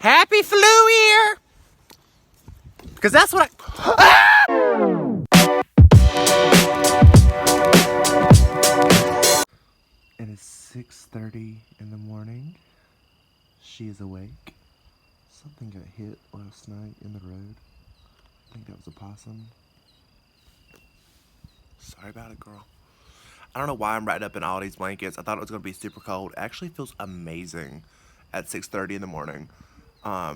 Happy flu year! Because that's what It is 6:30 in the morning. She is awake. Something got hit last night in the road. I think that was a possum. Sorry about it, girl. I don't know why I'm wrapped up in all these blankets. I thought it was going to be super cold. It actually feels amazing at 6:30 in the morning. As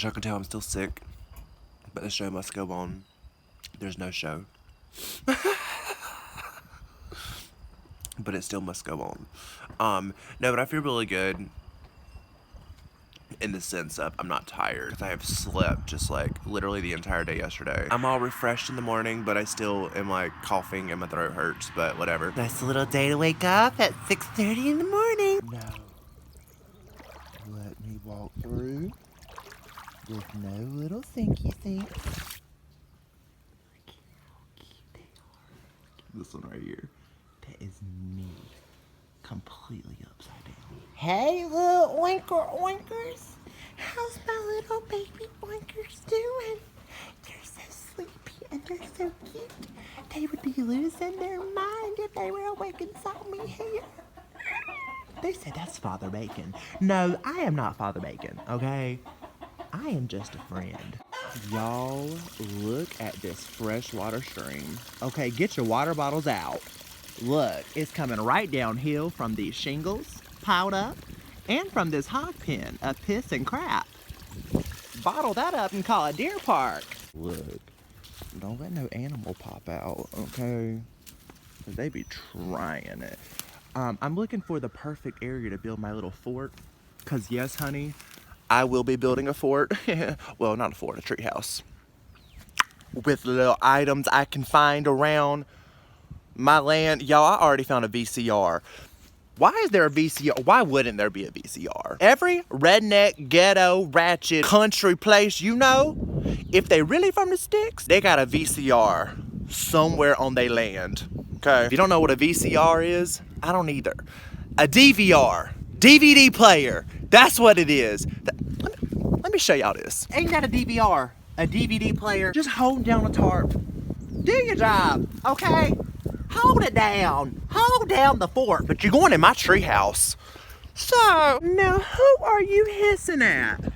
y'all can tell, I'm still sick, but the show must go on. There's no show. But it still must go on. No, but I feel really good in the sense of I'm not tired, because I have slept just like literally the entire day yesterday. I'm all refreshed in the morning, but I still am like coughing and my throat hurts, but whatever. Nice little day to wake up at 6:30 in the morning. No. Let me walk through with no little thinky think. This one right here. That is me. Completely upside down. Hey, little oinkers. How's my little baby oinkers doing? They're so sleepy and they're so cute. They would be losing their mind if they were awake and saw me here. They said that's Father Bacon. No, I am not Father Bacon, okay? I am just a friend. Y'all, look at this freshwater stream. Okay, get your water bottles out. Look, it's coming right downhill from these shingles piled up and from this hog pen of piss and crap. Bottle that up and call it Deer Park. Look, don't let no animal pop out, okay? Cause they be trying it. I'm looking for the perfect area to build my little fort. Cause yes, honey, I will be building a fort. Well, not a fort, a tree house. With little items I can find around my land. Y'all, I already found a VCR. Why is there a VCR? Why wouldn't there be a VCR? Every redneck, ghetto, ratchet, country place you know, if they really from the sticks, they got a VCR somewhere on their land. Okay? If you don't know what a VCR is, I don't either. A DVR, DVD player. That's what it is. Let me show y'all this. Ain't that a DVR? A DVD player? Just hold down a tarp. Do your job, okay? Hold it down. Hold down the fort. But you're going in my treehouse. So, now who are you hissing at?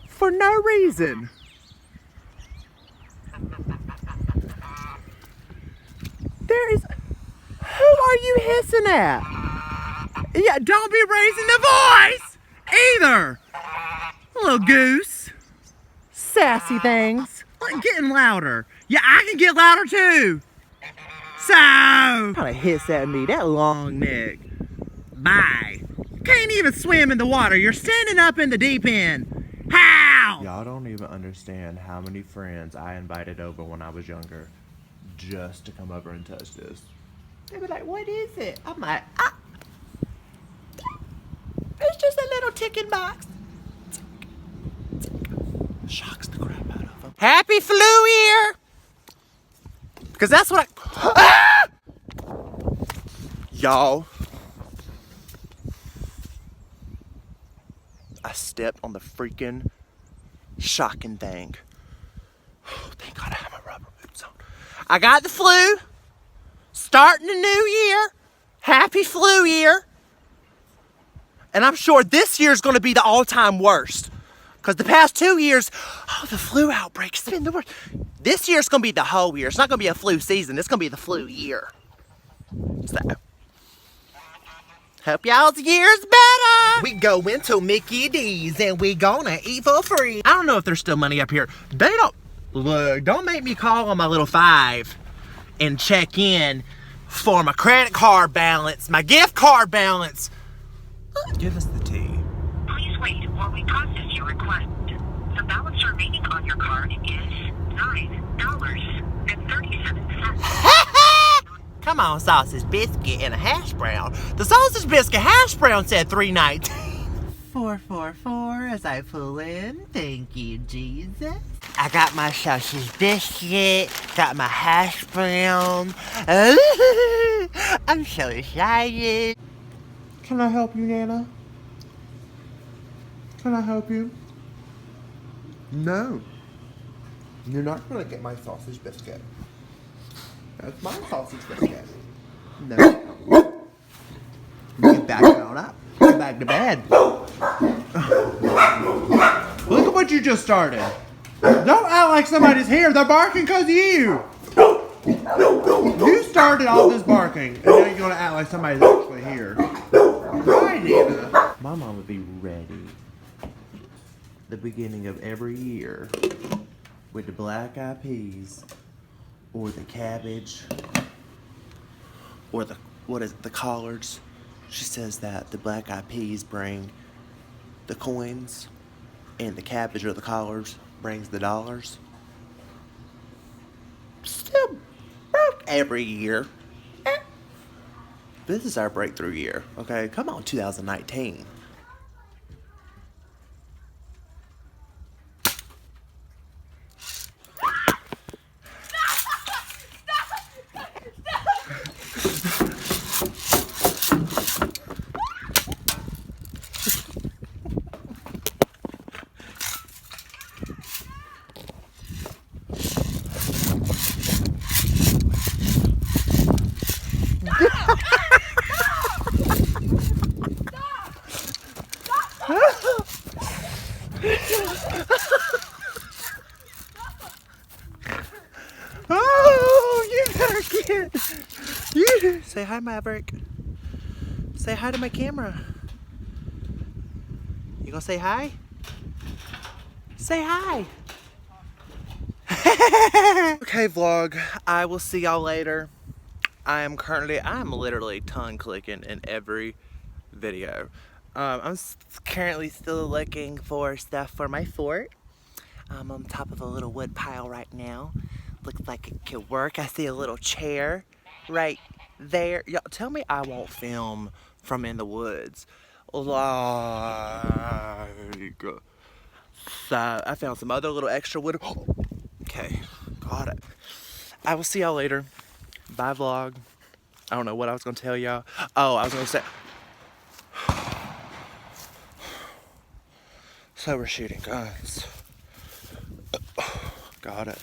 For no reason. Who are you hissing at? Yeah, don't be raising the voice either. Little goose. Sassy things. Getting louder. Yeah, I can get louder too. So, kind of hiss at me, that long neck. Bye. Can't even swim in the water. You're standing up in the deep end. How? Y'all don't even understand how many friends I invited over when I was younger just to come over and touch this. They be like, what is it? I'm like, it's just a little ticking box. Shocks the crap out of them. Happy flu year! Because that's what Y'all, I stepped on the freaking shocking thing. Oh, thank God I have my rubber boots on. I got the flu. Starting the new year. Happy flu year. And I'm sure this year's going to be the all-time worst. Because the past 2 years, the flu outbreaks have been the worst. This year's going to be the whole year. It's not going to be a flu season. It's going to be the flu year. So, hope y'all's year's better. We go into Mickey D's and we gonna eat for free. I don't know if there's still money up here. They don't, look, don't make me call on my little 5 and check in for my credit card balance, my gift card balance. Give us the tea. Please wait while we process your request. The balance remaining on your card is $9.37. Come on, sausage biscuit and a hash brown. The sausage biscuit hash brown said $3.19. 444 as I pull in. Thank you, Jesus. I got my sausage biscuit, got my hash brown. I'm so excited. Can I help you, Nana? Can I help you? No. You're not gonna get my sausage biscuit. That's my sausage biscuit. No. Get back on up. Get back to bed. Look at what you just started. Don't act like somebody's here. They're barking because of you. You started all this barking, and now you're gonna act like somebody's actually here. Right, Nina? My mom would be ready. The beginning of every year with the black eyed peas, or the cabbage, or the collards. She says that the black eyed peas bring the coins, and the cabbage or the collards brings the dollars. Still broke every year. This is our breakthrough year, okay? Come on, 2019. Oh, you got kid. You say hi, Maverick. Say hi to my camera. You gonna say hi? Say hi. Okay, vlog. I will see y'all later. I'm literally tongue clicking in every video. I'm currently still looking for stuff for my fort. I'm on top of a little wood pile right now. Looks like it could work. I see a little chair right there. Y'all tell me I won't film from in the woods. Like, so I found some other little extra wood. Okay, got it. I will see y'all later. Bye, vlog. I don't know what I was gonna tell y'all. Oh, I was gonna say. So we're shooting guns. Got it.